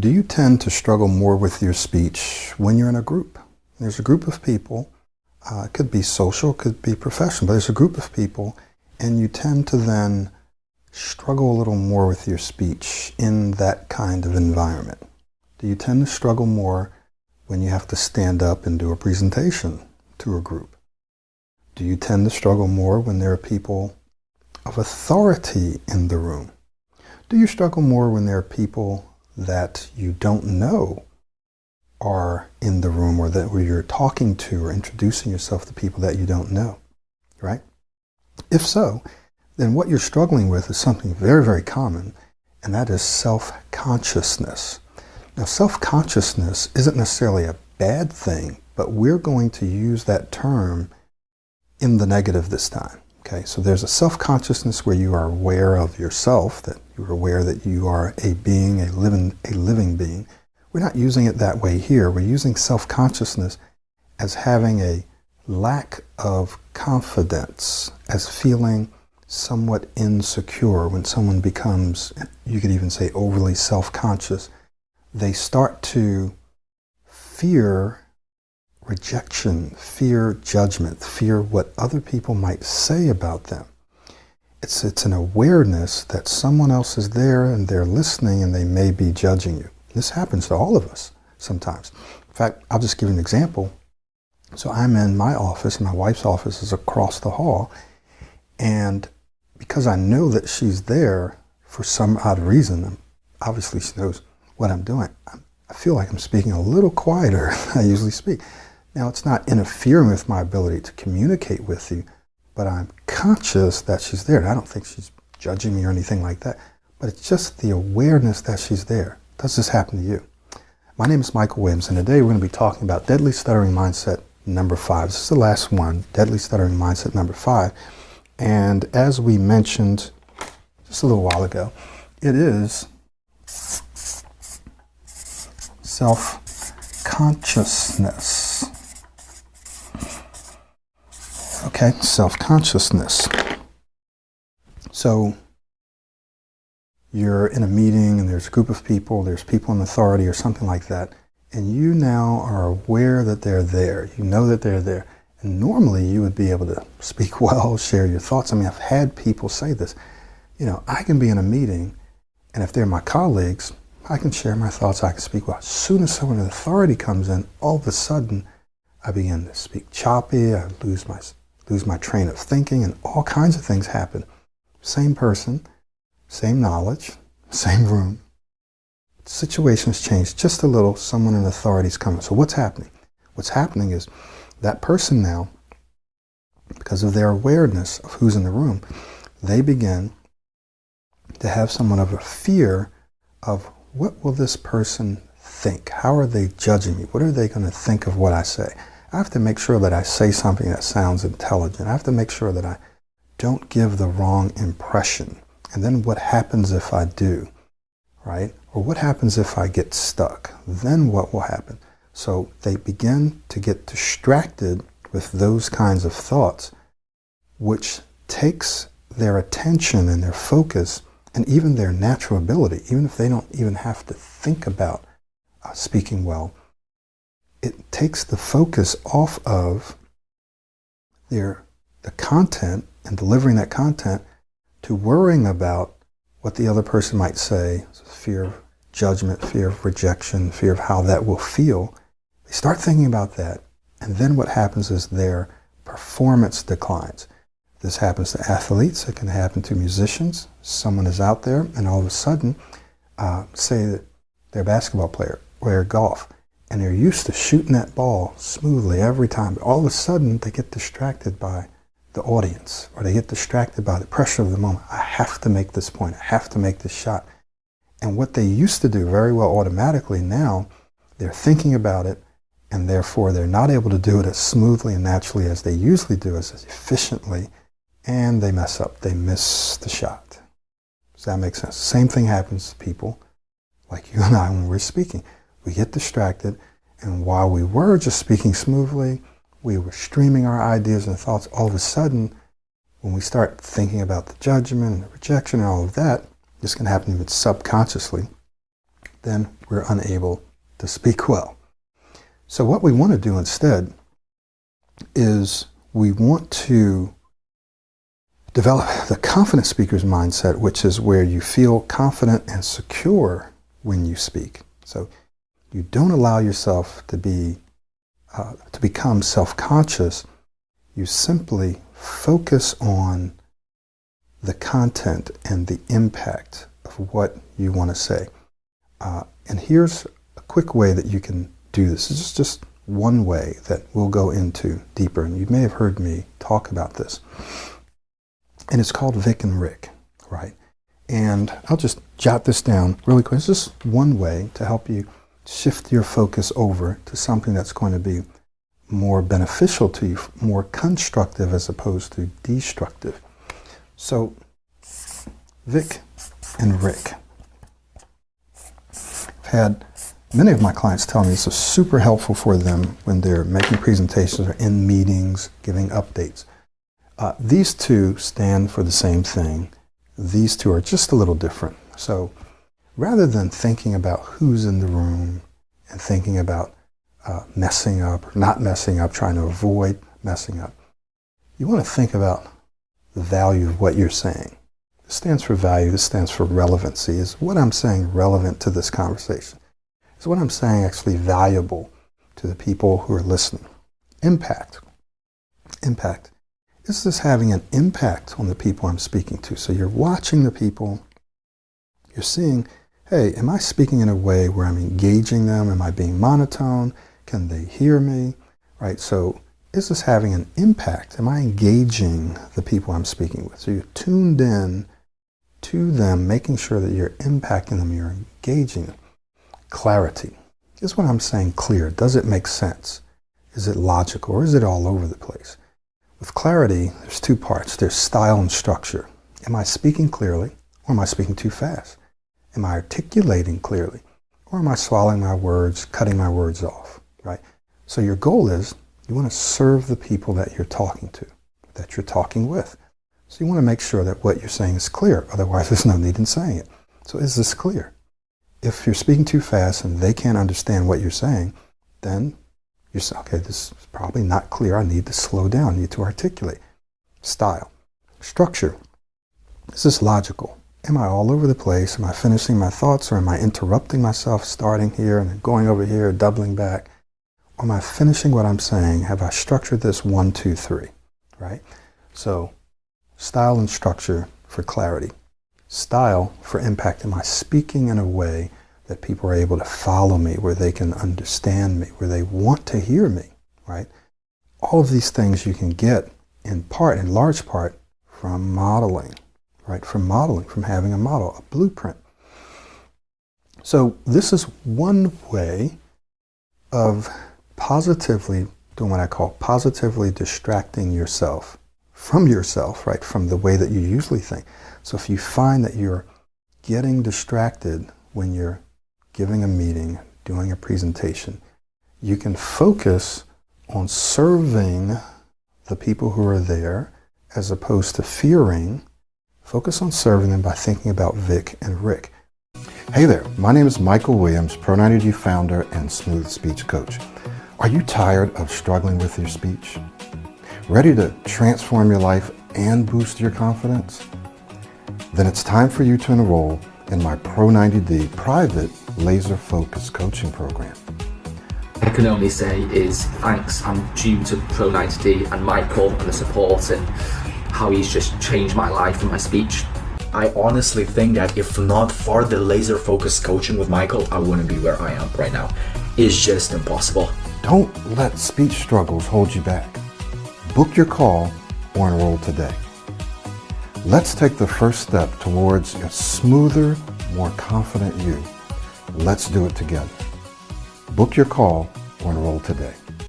Do you tend to struggle more with your speech when you're in a group? There's a group of people, it could be social, it could be professional, but there's a group of people, and you tend to then struggle a little more with your speech in that kind of environment. Do you tend to struggle more when you have to stand up and do a presentation to a group? Do you tend to struggle more when there are people of authority in the room? Do you struggle more when there are people that you don't know are in the room, or that where you're talking to or introducing yourself to people that you don't know, right? If so, then what you're struggling with is something very, very common, and that is self-consciousness. Now, self-consciousness isn't necessarily a bad thing, but we're going to use that term in the negative this time. Okay, so there's a self-consciousness where you are aware of yourself, that you're aware that you are a being, a living being. We're not using it that way here. We're using self-consciousness as having a lack of confidence, as feeling somewhat insecure. When someone becomes, you could even say, overly self-conscious, they start to fear rejection, fear judgment, fear what other people might say about them. It's an awareness that someone else is there and they're listening and they may be judging you. This happens to all of us sometimes. In fact, I'll just give you an example. So I'm in my office, and my wife's office is across the hall, and because I know that she's there for some odd reason, obviously she knows what I'm doing, I feel like I'm speaking a little quieter than I usually speak. Now, it's not interfering with my ability to communicate with you, but I'm conscious that she's there. And I don't think she's judging me or anything like that, but it's just the awareness that she's there. Does this happen to you? My name is Michael Williams, and today we're going to be talking about Deadly Stuttering Mindset number 5. This is the last one, Deadly Stuttering Mindset number 5. And as we mentioned just a little while ago, it is self-consciousness. Okay, self-consciousness. So you're in a meeting and there's a group of people, there's people in authority or something like that, and you now are aware that they're there. You know that they're there. And normally you would be able to speak well, share your thoughts. I mean, I've had people say this. You know, I can be in a meeting, and if they're my colleagues, I can share my thoughts, I can speak well. As soon as someone in authority comes in, all of a sudden I begin to speak choppy, I lose my train of thinking, and all kinds of things happen. Same person, same knowledge, same room. Situations change just a little, someone in authority is coming. So what's happening? What's happening is that person now, because of their awareness of who's in the room, they begin to have somewhat of a fear of, what will this person think? How are they judging me? What are they going to think of what I say? I have to make sure that I say something that sounds intelligent. I have to make sure that I don't give the wrong impression. And then what happens if I do, right? Or what happens if I get stuck? Then what will happen? So they begin to get distracted with those kinds of thoughts, which takes their attention and their focus and even their natural ability, even if they don't even have to think about speaking well. It takes the focus off of the content and delivering that content to worrying about what the other person might say, fear of judgment, fear of rejection, fear of how that will feel. They start thinking about that, and then what happens is their performance declines. This happens to athletes, it can happen to musicians. Someone is out there, and all of a sudden, say that they're a basketball player or golf, and they're used to shooting that ball smoothly every time, but all of a sudden they get distracted by the audience, or they get distracted by the pressure of the moment. I have to make this point, I have to make this shot. And what they used to do very well automatically, now they're thinking about it, and therefore they're not able to do it as smoothly and naturally as they usually do, as efficiently, and they mess up, they miss the shot. Does that make sense? Same thing happens to people like you and I when we're speaking. We get distracted, and while we were just speaking smoothly, we were streaming our ideas and thoughts, all of a sudden, when we start thinking about the judgment and the rejection and all of that, this can happen even subconsciously, then we're unable to speak well. So what we want to do instead is we want to develop the confident speaker's mindset, which is where you feel confident and secure when you speak. So you don't allow yourself to become self-conscious. You simply focus on the content and the impact of what you want to say. And here's a quick way that you can do this. This is just one way that we'll go into deeper, and you may have heard me talk about this. And it's called Vic and Rick, right? And I'll just jot this down really quick. It's just one way to help you shift your focus over to something that's going to be more beneficial to you, more constructive as opposed to destructive. So, Vic and Rick. I've had many of my clients tell me this is super helpful for them when they're making presentations or in meetings, giving updates. These two stand for the same thing. These two are just a little different. So rather than thinking about who's in the room and thinking about messing up or not messing up, trying to avoid messing up, you want to think about the value of what you're saying. This stands for value. This stands for relevancy. Is what I'm saying relevant to this conversation? Is what I'm saying actually valuable to the people who are listening? Impact. Impact. Is this having an impact on the people I'm speaking to? So you're watching the people. You're seeing, hey, am I speaking in a way where I'm engaging them? Am I being monotone? Can they hear me? Right? So is this having an impact? Am I engaging the people I'm speaking with? So you're tuned in to them, making sure that you're impacting them, you're engaging them. Clarity. Is what I'm saying clear? Does it make sense? Is it logical, or is it all over the place? With clarity, there's two parts. There's style and structure. Am I speaking clearly, or am I speaking too fast? Am I articulating clearly, or am I swallowing my words, cutting my words off, right? So your goal is you want to serve the people that you're talking to, that you're talking with. So you want to make sure that what you're saying is clear. Otherwise, there's no need in saying it. So is this clear? If you're speaking too fast and they can't understand what you're saying, then you say, okay, this is probably not clear. I need to slow down. I need to articulate. Style. Structure. Is this logical? Am I all over the place? Am I finishing my thoughts, or am I interrupting myself, starting here and then going over here, doubling back? Or am I finishing what I'm saying? Have I structured this 1, 2, 3, right? So style and structure for clarity. Style for impact. Am I speaking in a way that people are able to follow me, where they can understand me, where they want to hear me, right? All of these things you can get in large part, from modeling, right? From modeling, from having a model, a blueprint. So this is one way of positively doing what I call positively distracting yourself from yourself, right? From the way that you usually think. So if you find that you're getting distracted when you're giving a meeting, doing a presentation, you can focus on serving the people who are there as opposed to fearing. Focus on serving them by thinking about Vic and Rick. Hey there, my name is Michael Williams, Pro90G founder and smooth speech coach. Are you tired of struggling with your speech? Ready to transform your life and boost your confidence? Then it's time for you to enroll in my Pro90D private laser-focused coaching program. I can only say is thanks. I'm due to Pro90D and Michael and the support and how he's just changed my life and my speech. I honestly think that if not for the laser-focused coaching with Michael, I wouldn't be where I am right now. It's just impossible. Don't let speech struggles hold you back. Book your call or enroll today. Let's take the first step towards a smoother, more confident you. Let's do it together. Book your call or enroll today.